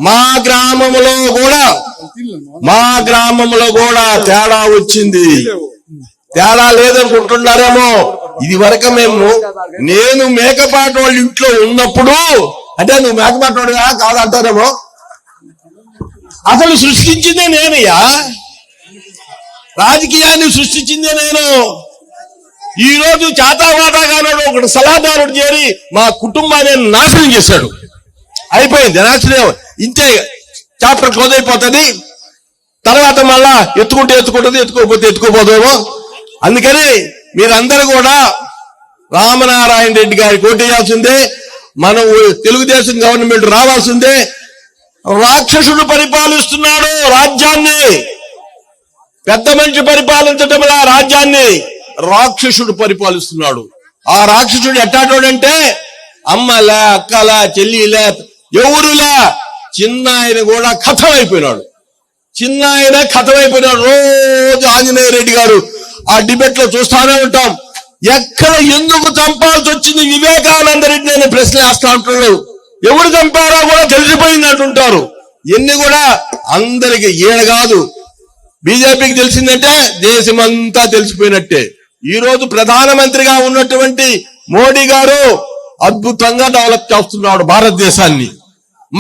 మా గ్రామంలో కూడా తేడా వచ్చింది. తేడా లేదనుకుంటున్నారేమో. ఇది వరకు నేను మేకపాటి వాళ్ళ ఇంట్లో ఉన్నప్పుడు, అంటే నువ్వు మేకపాటి వాడుగా కాదంటారేమో. అసలు సృష్టించిందే నేనయ్యా, రాజకీయాన్ని సృష్టించిందే నేను. ఈ రోజు చాతావాటాగానోడు ఒకటి సలహాదారుడు చేరి మా కుటుంబాన్ని నాశనం చేశాడు. అయిపోయింది నాశనం. ఇంతే, చాప్టర్ క్లోజ్ అయిపోతుంది. తర్వాత మళ్ళా ఎత్తుకుంటుంది, ఎత్తుకోపోదేమో. అందుకని మీరందరూ కూడా రామనారాయణ రెడ్డి గారికి ఓటేయాల్సిందే. మనం తెలుగుదేశం గవర్నమెంట్ రావాల్సిందే. రాక్షసుడు పరిపాలిస్తున్నాడు రాజ్యాన్ని, పెద్ద మనిషి పరిపాలించటం రాజ్యాన్ని రాక్షసుడు పరిపాలిస్తున్నాడు. ఆ రాక్షసుడు ఎట్టాటోడంటే అమ్మలా, అక్కలా, చెల్లిలా, ఎవరులా, చిన్న ఆయన కూడా కథమైపోయినాడు. రోజు ఆంజనేయ రెడ్డి గారు ఆ డిబేట్ లో చూస్తానే ఉంటాం. ఎక్కడ ఎందుకు చంపాల్సి వచ్చింది వివేకానంద రెడ్డి అనే ప్రశ్న వేస్తా ఉంటున్నారు. ఎవరు చంపారో కూడా తెలిసిపోయిందంటుంటారు. ఎన్ని కూడా అందరికి ఈయన కాదు, బీజేపీకి తెలిసిందంటే దేశమంతా తెలిసిపోయినట్టే. ఈ రోజు ప్రధానమంత్రిగా ఉన్నటువంటి మోడీ గారు అద్భుతంగా డెవలప్ చేస్తున్నాడు భారతదేశాన్ని.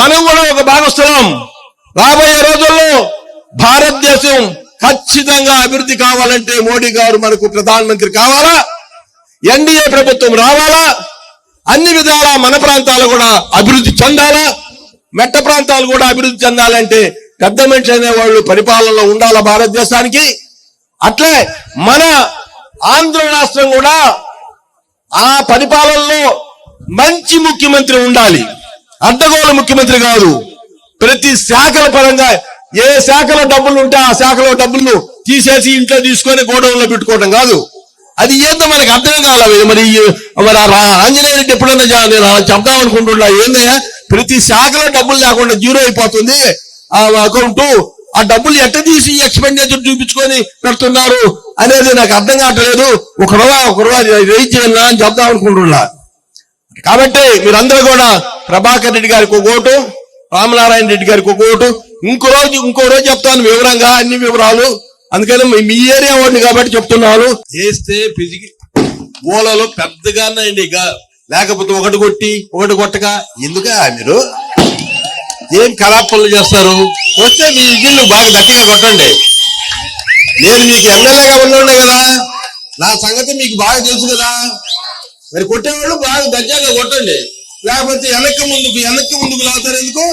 మనం కూడా ఒక భాగస్థలం. రాబోయే రోజుల్లో భారతదేశం ఖచ్చితంగా అభివృద్ధి కావాలంటే మోడీ గారు మనకు ప్రధానమంత్రి కావాలా, ఎన్డీఏ ప్రభుత్వం రావాలా, అన్ని విధాలా మన ప్రాంతాలు కూడా అభివృద్ధి చెందాలా, మెట్ట ప్రాంతాలు కూడా అభివృద్ధి చెందాలంటే పెద్ద మనిషి అనేవాళ్ళు పరిపాలనలో ఉండాలా భారతదేశానికి. అట్లే మన ఆంధ్ర రాష్ట్రం కూడా ఆ పరిపాలనలో మంచి ముఖ్యమంత్రి ఉండాలి. అడ్డగోలు ముఖ్యమంత్రి కాదు. ప్రతి శాఖల పరంగా ఏ శాఖలో డబ్బులు ఉంటే ఆ శాఖలో డబ్బులను తీసేసి ఇంట్లో తీసుకొని గోడౌన్లో పెట్టుకోవడం కాదు. అది ఏందో మనకు అర్థం కావాలి. మరి ఆంజనేయ రెడ్డి ఎప్పుడన్నా నేను చెప్దాం అనుకుంటున్నా, ఏందయ్యా ప్రతి శాఖలో డబ్బులు లేకుండా జీరో అయిపోతుంది ఆ అకౌంట్, ఆ డబ్బులు ఎట్ట తీసి ఎక్స్పెండిచర్ చూపించుకొని పెడుతున్నారు అనేది నాకు అర్థం కావట్లేదు. ఒక రూపాయి రైజ్ చేయాలా అని చెప్దాం అనుకుంటున్నా. కాబట్టి మీరందరూ కూడా ప్రభాకర్ రెడ్డి గారికి ఒక ఓటు, రామనారాయణ రెడ్డి గారికి ఒక ఓటు. ఇంకో రోజు చెప్తాను వివరంగా అన్ని వివరాలు. అందుకని మీ ఏరియా వాడిని కాబట్టి చెప్తున్నాను. చేస్తే పిసికి ఓలలో పెద్దగానండి, లేకపోతే ఒకటి కొట్టి ఒకటి కొట్టక ఎందుకా మీరు ఏం ఖరాబ్ పనులు చేస్తారు? వస్తే మీ ఇల్లు బాగా గట్టిగా కొట్టండి. నేను మీకు ఎమ్మెల్యేగా ఉన్నాండే కదా, నా సంగతి మీకు బాగా తెలుసు కదా. మరి కొట్టేవాళ్ళు బాగా దర్జాగా కొట్టండి, లేకపోతే వెనక్కి ముందుకు లాగుతారు. ఎందుకు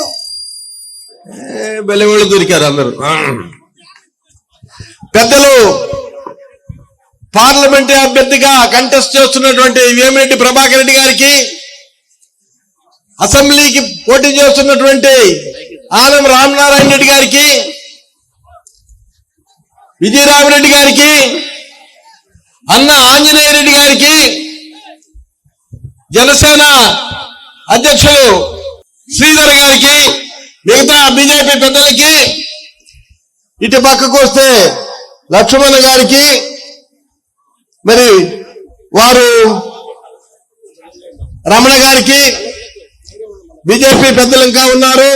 బెల్లవాళ్ళు దొరికారు అందరూ. పెద్దలు పార్లమెంటరీ అభ్యర్థిగా కంటెస్ట్ చేస్తున్నటువంటి వేమిరెడ్డి ప్రభాకర్ రెడ్డి గారికి, అసెంబ్లీకి పోటీ చేస్తున్నటువంటి ఆనం రామనారాయణ రెడ్డి గారికి, విజయరామిరెడ్డి గారికి, అన్న ఆంజనేయ రెడ్డి గారికి, జనసేన అధ్యక్షులు శ్రీధర్ గారికి, మిగతా బీజేపీ పెద్దలకి, ఇటు పక్కకు వస్తే లక్ష్మణ గారికి, మరి వారు రమణ గారికి, బీజేపీ పెద్దలు ఇంకా ఉన్నారు.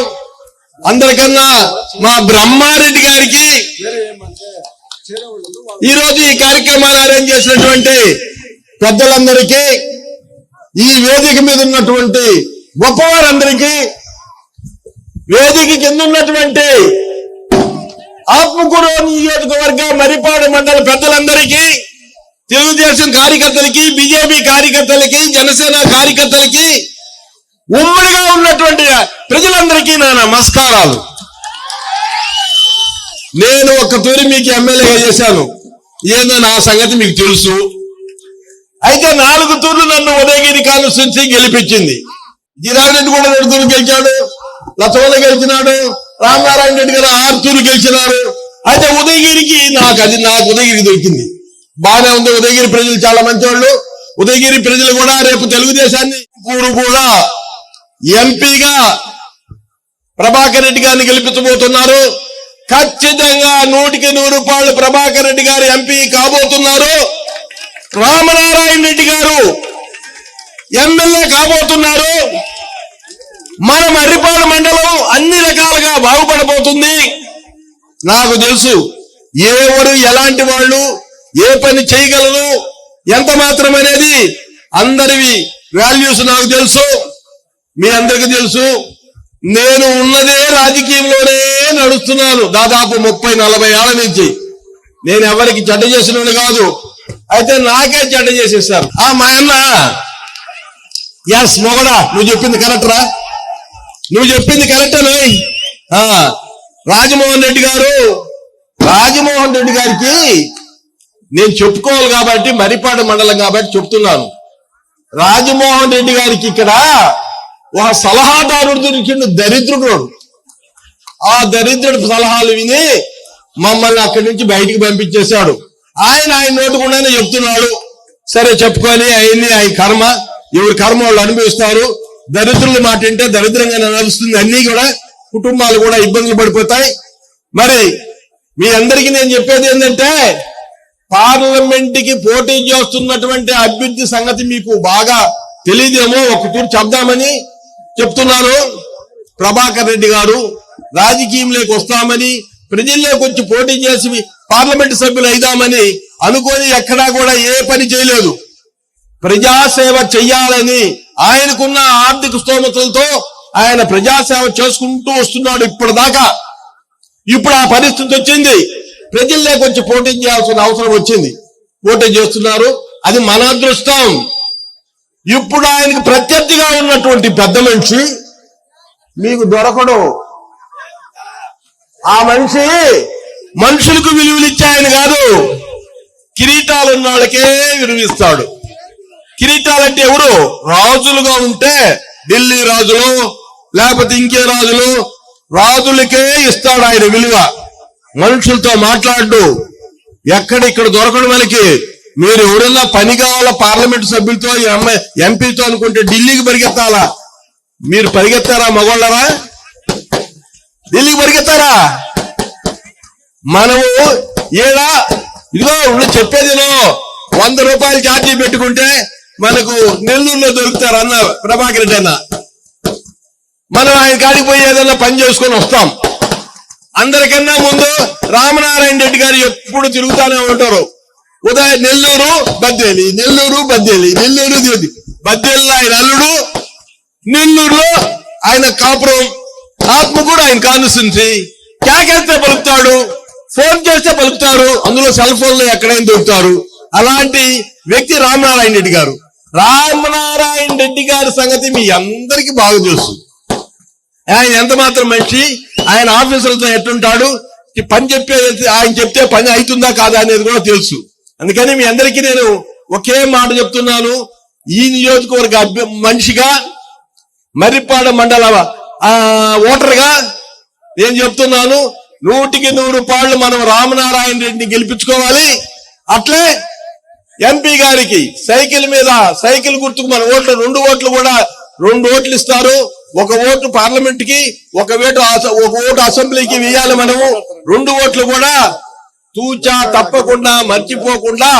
అందరికన్నా మా బ్రహ్మారెడ్డి గారికి, ఈరోజు ఈ కార్యక్రమాన్ని అరేంజ్ చేసినటువంటి పెద్దలందరికీ, ఈ వేదిక మీద ఉన్నటువంటి గొప్పవారందరికీ, వేదిక కింద ఉన్నటువంటి ఆత్మకూరు నియోజకవర్గ మరిపాడు మండల పెద్దలందరికీ, తెలుగుదేశం కార్యకర్తలకి, బీజేపీ కార్యకర్తలకి, జనసేన కార్యకర్తలకి, ఉమ్మడిగా ఉన్నటువంటి ప్రజలందరికీ నా నమస్కారాలు. నేను ఒక్క తూరి మీకు ఎమ్మెల్యేగా చేశాను, ఏదో నా సంగతి మీకు తెలుసు. అయితే 4 తూర్లు నన్ను ఉదయగిరి కాన్స్టిట్యున్సీ గెలిపించింది. జిరారెడ్డి కూడా 2 తూర్లు గెలిచాడు, లచ్చవల్ల గెలిచినాడు, రామనారాయణ రెడ్డి గారు 6 తూర్లు గెలిచినారు. అయితే ఉదయగిరికి నాకు ఉదయగిరి దొరికింది. బాగానే ఉంది. ఉదయగిరి ప్రజలు చాలా మంచి వాళ్ళు. ఉదయగిరి ప్రజలు కూడా రేపు తెలుగుదేశాన్ని కూడా ఎంపీగా ప్రభాకర్ రెడ్డి గారిని గెలిపించబోతున్నారు. ఖచ్చితంగా 100కి 100 ప్రభాకర్ రెడ్డి గారు ఎంపీ కాబోతున్నారు. రామనారాయణ రెడ్డి గారు ఎమ్మెల్యే కాబోతున్నారు. మన మర్రిపాడు మండలం అన్ని రకాలుగా బాగుపడబోతుంది. నాకు తెలుసు ఎవరు ఎలాంటి వాళ్ళు ఏ పని చేయగలరు ఎంత మాత్రం అనేది అందరివి వాల్యూస్ నాకు తెలుసు, మీ అందరికీ తెలుసు. నేను ఉన్నదే రాజకీయంలోనే నడుస్తున్నాను దాదాపు 30-40 ఏళ్ల నుంచి. నేను ఎవరికి చెడ్డ చేసినోడు కాదు, అయితే నాకే చెడ్డ చేసేసారు. మా అన్న ఎస్ మొగడా నువ్వు చెప్పింది కరెక్టరా, నువ్వు చెప్పింది కరెక్టేనా. రాజమోహన్ రెడ్డి గారికి నేను చెప్పుకోవాలి కాబట్టి మరిపాడు మండలం కాబట్టి చెప్తున్నాను. రాజమోహన్ రెడ్డి గారికి ఇక్కడ ఒక సలహాదారుడు దొరికిండు, దరిద్రుడు. ఆ దరిద్రుడి సలహాలు విని మమ్మల్ని అక్కడి నుంచి బయటికి పంపించేశాడు. ఆయన నోటుకుండానే చెప్తున్నాడు. సరే చెప్పుకొని ఆయన కర్మ, ఎవరి కర్మ వాళ్ళు అనుభవిస్తారు. దరిద్రుల మాట అంటే దరిద్రంగా నడుస్తుంది, అన్ని కూడా కుటుంబాలు కూడా ఇబ్బందులు పడిపోతాయి. మరి మీ అందరికీ నేను చెప్పేది ఏంటంటే పార్లమెంట్ కి పోటీ చేస్తున్నటువంటి అభ్యర్థి సంగతి మీకు బాగా తెలియదేమో, ఒక తూరు చెప్దామని చెప్తున్నాను. ప్రభాకర్ రెడ్డి గారు రాజకీయంలోకి వస్తామని, ప్రజల్లోకి వచ్చి పోటీ చేసి పార్లమెంట్ సభ్యులు అయిదామని అనుకొని ఎక్కడా కూడా ఏ పని చేయలేదు. ప్రజాసేవ చెయ్యాలని ఆయనకున్న ఆర్థిక స్తోమతలతో ఆయన ప్రజాసేవ చేసుకుంటూ వస్తున్నాడు ఇప్పటిదాకా. ఇప్పుడు ఆ పరిస్థితి వచ్చింది, ప్రజల్లోకి వచ్చి పోటీ చేయాల్సిన అవసరం వచ్చింది, పోటీ చేస్తున్నారు. అది మన అదృష్టం. ఇప్పుడు ఆయనకు ప్రత్యర్థిగా ఉన్నటువంటి పెద్ద మనిషి మీకు దొరకడు. ఆ మనిషి మనుషులకు విలువలిచ్చే ఆయన కాదు, కిరీటాలు ఉన్న వాళ్ళకే విలువిస్తాడు. కిరీటాలంటే ఎవరు? రాజులుగా ఉంటే ఢిల్లీ రాజులు లేకపోతే ఇంకే రాజులకే ఇస్తాడు ఆయన విలువ. మనుషులతో మాట్లాడు. ఎక్కడిక్కడ దొరకడు మనకి. మీరు ఎవరన్నా పని కావాలా పార్లమెంట్ సభ్యులతో ఎంపీతో అనుకుంటే ఢిల్లీకి పరిగెత్తాలా? మీరు పరిగెత్తారా మగోళ్ళరా? ఢిల్లీకి పరిగెత్తారా? మనము ఏడా ఇదిగో చెప్పేదిలో 100 రూపాయలు ఛార్జీ పెట్టుకుంటే మనకు నెల్లూరులో దొరుకుతారు అన్న ప్రభాకర్ రెడ్డి అన్న. మనం ఆయన కాడికి పోయి ఏదైనా పని చేసుకొని వస్తాం. అందరికన్నా ముందు రామనారాయణ రెడ్డి గారు ఎప్పుడు తిరుగుతానే ఉంటారు. ఉదయం నెల్లూరు బద్దేలి, బద్దేలిలో ఆయన అల్లుడు, నెల్లూరులో ఆయన కాపురం, ఆత్మకూరు ఆయన కాన్స్టిట్యున్సీ. కేకేస్తే పలుకుతాడు, ఫోన్ చేస్తే పలుకుతారు, అందులో సెల్ ఫోన్లో ఎక్కడైనా దొరుకుతారు. అలాంటి వ్యక్తి రామనారాయణ రెడ్డి గారు. రామనారాయణ రెడ్డి గారి సంగతి మీ అందరికీ బాగా తెలుసు. ఆయన ఎంత మాత్రం మనిషి, ఆయన ఆఫీసులతో ఎట్టుంటాడు, పని చెప్పేది ఆయన చెప్తే పని అవుతుందా కాదా అనేది కూడా తెలుసు. అందుకని మీ అందరికీ నేను ఒకే మాట చెప్తున్నాను. ఈ నియోజకవర్గ మనిషిగా, మర్రిపాడు మండల ఓటర్గా నేను చెప్తున్నాను, 100కి 100 మనం రామనారాయణ రెడ్డిని గెలిపించుకోవాలి. అట్లే ఎంపీ గారికి సైకిల్ గుర్తుకు మన ఓట్లు 2 ఓట్లు కూడా 2 ఓట్లు ఇస్తారు. 1 ఓటు పార్లమెంట్ కి, 1 ఓటు అసెంబ్లీకి వేయాలి. మనము 2 ఓట్లు కూడా తూచా తప్పకుండా మర్చిపోకుండా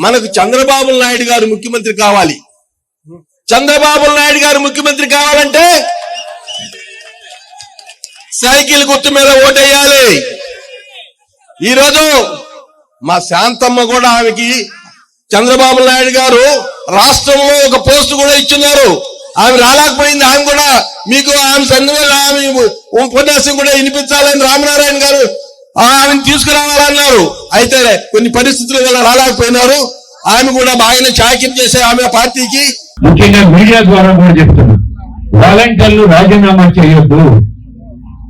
మనకు చంద్రబాబు నాయుడు గారు ముఖ్యమంత్రి కావాలి. చంద్రబాబు నాయుడు గారు ముఖ్యమంత్రి కావాలంటే సైకిల్ గుర్తు మీద ఓటేయాలి. ఈరోజు మా శాంతమ్మ కూడా ఆమెకి చంద్రబాబు నాయుడు గారు రాష్ట్రంలో ఒక పోస్ట్ కూడా ఇచ్చున్నారు. ఆమె రాలేకపోయింది. ఆమె కూడా మీకు ఆమె సన్నివేళ ఆమె ఉపన్యాసం కూడా వినిపించాలని రామనారాయణ గారు ఆమెను తీసుకురావాలన్నారు. అయితే కొన్ని పరిస్థితుల వల్ల రాలేకపోయినారు. ఆమె కూడా బాగానే చాకిరీ చేసే ఆమె పార్టీకి. ముఖ్యంగా మీడియా ద్వారా కూడా చెప్తున్నారు, వాలంటీర్లు రాజీనామా చేయొద్దు.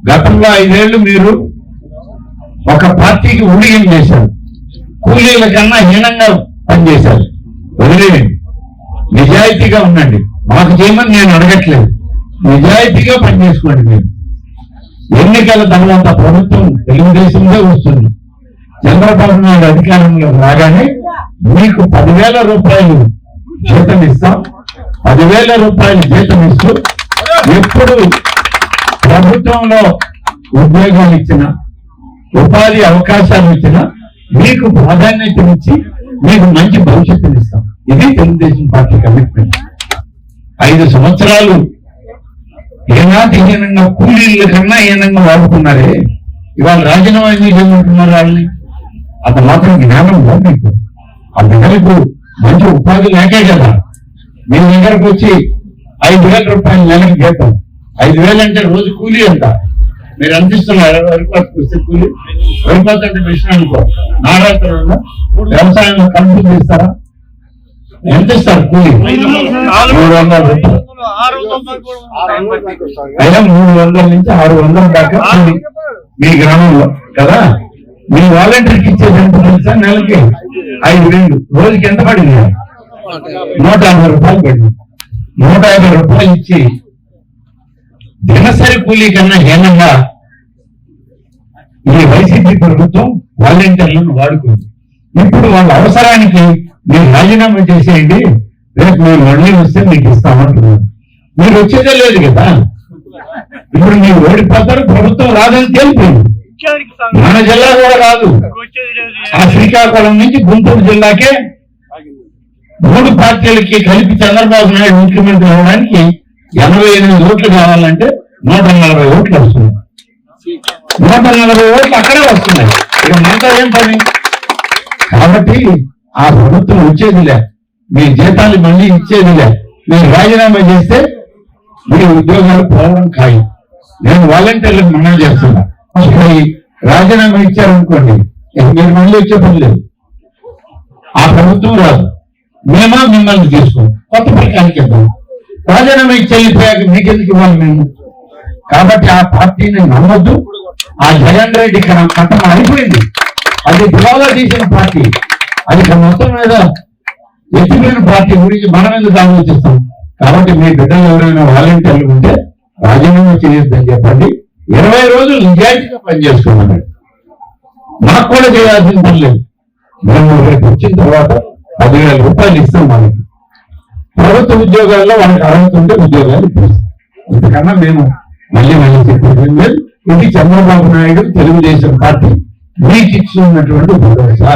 గతంలో 5 ఏళ్లు మీరు ఒక పార్టీకి ఊడిగం చేశారు, కూలీల కన్నా హీనంగా పనిచేశారు. వదిలేయండి, నిజాయితీగా ఉండండి. మాకు చేయమని నేను అడగట్లేదు, నిజాయితీగా పనిచేసుకోండి. మీరు ఎన్నికల తర్వాత ప్రభుత్వం తెలుగుదేశంలో వస్తుంది. చంద్రబాబు నాయుడు అధికారంలో రాగానే మీకు 10,000 రూపాయలు జీతం ఇస్తాం. 10,000 రూపాయలు జీతం ఇస్తూ ఎప్పుడు ప్రభుత్వంలో ఉద్యోగాలు ఇచ్చినా, ఉపాధి అవకాశాలు ఇచ్చినా మీకు ప్రాధాన్యతనిచ్చి మీకు మంచి భవిష్యత్తుని ఇస్తాం. ఇది తెలుగుదేశం పార్టీ కమిట్మెంట్. 5 సంవత్సరాలు ఏనాటి హీనంగా కూలీల కన్నా హీనంగా వాడుకున్నారే, ఇవాళ రాజీనామా ఎందుకు చేయమంటున్నారు వాళ్ళని? అంత మాత్రం జ్ఞానం ఉందా మీకు? ఆ బిడ్డలకు మంచి ఉపాధి లేకే కదా మీ దగ్గరకు వచ్చి 5,000 రూపాయలు నెలకి జీతం. 5,000 అంటే రోజు కూలీ ఎంత? మీరు ఎంత ఇస్తున్నారు? వరిపాతకు వస్తే కూలీ, వరిపాత అంటే మిషన్ అనుకో, నారాత్రులు వ్యవసాయంలో కలుపు తీస్తారా? ఎంత ఇస్తారు కూలీ? 300 రూపాయలు. అయినా 300 నుంచి 600 దాకా కూలీ మీ గ్రామంలో కదా. మీ వాలంటీర్కి ఇచ్చేది ఎంత తెలుసా? నెలకి 5,000. రోజుకి ఎంత పడింది? 150 రూపాయలు పడింది. 150 రూపాయలు ఇచ్చి దినసరి కూలీ కన్నా హీనంగా ఈ వైసీపీ ప్రభుత్వం వాలంటీర్లను వాడుకుంది. ఇప్పుడు వాళ్ళ అవసరానికి మీరు రాజీనామా చేసేయండి, రేపు మీరు మళ్ళీ వస్తే మీకు ఇస్తామంటున్నారు. మీరు వచ్చేదే లేదు కదా. ఇప్పుడు మీరు ఓడిపోతారు, ప్రభుత్వం రాదని తెలిపింది. మన జిల్లా కూడా రాదు. ఆ శ్రీకాకుళం నుంచి గుంటూరు జిల్లాకే 3 పార్టీలకి కలిపి చంద్రబాబు నాయుడు ముఖ్యమంత్రి అవడానికి 88 ఓట్లు కావాలంటే 140 ఓట్లు వస్తున్నాయి. 140 ఓట్లు అక్కడే వస్తున్నాయి. ఇక మనతో ఏం పని? కాబట్టి ఆ ప్రభుత్వం వచ్చేదిలే, మీ జీతాలు మళ్ళీ ఇచ్చేదిలే. మీరు రాజీనామా చేస్తే మీ ఉద్యోగాలు పోవడం ఖాయం. నేను వాలంటీర్లకు మనం చేస్తున్నా. రాజీనామా ఇచ్చారనుకోండి, మీరు మళ్ళీ వచ్చే పని లేదు. ఆ ప్రభుత్వం రాదు. మేమా మిమ్మల్ని తీసుకోం, కొత్త పథకానికి ఇద్దాం. రాజీనామా ఇచ్చి వెళ్ళిపోయాక మీకెందుకు ఇవ్వాలి మేము? కాబట్టి ఆ పార్టీని నమ్మొద్దు. ఆ జగన్ రెడ్డి కథం అయిపోయింది. అది దివాలా తీసిన పార్టీ, అది మొత్తం మీద ఎత్తిపోయిన పార్టీ గురించి మనం ఎందుకు ఆలోచిస్తాం? కాబట్టి మీ బిడ్డలు ఎవరైనా వాలంటీర్లు ఉంటే రాజీనామా చేయొద్దని చెప్పండి. 20 రోజులు నిజాయితీగా పనిచేసుకోమన్నాడు. మాకు కూడా చేయాల్సిన పని లేదు. మేము రేపు వచ్చిన తర్వాత 10,000 రూపాయలు ఇస్తాం. మనకి ప్రభుత్వ ఉద్యోగాల్లో వాళ్ళకి అర్హత ఉంటే ఉద్యోగాలు ఇప్పిస్తాం. ఇంతకన్నా మేము మళ్ళీ చెప్పేది లేదు. ఇది చంద్రబాబు నాయుడు తెలుగుదేశం పార్టీ మీకు ఇచ్చి ఉన్నటువంటి భరోసా.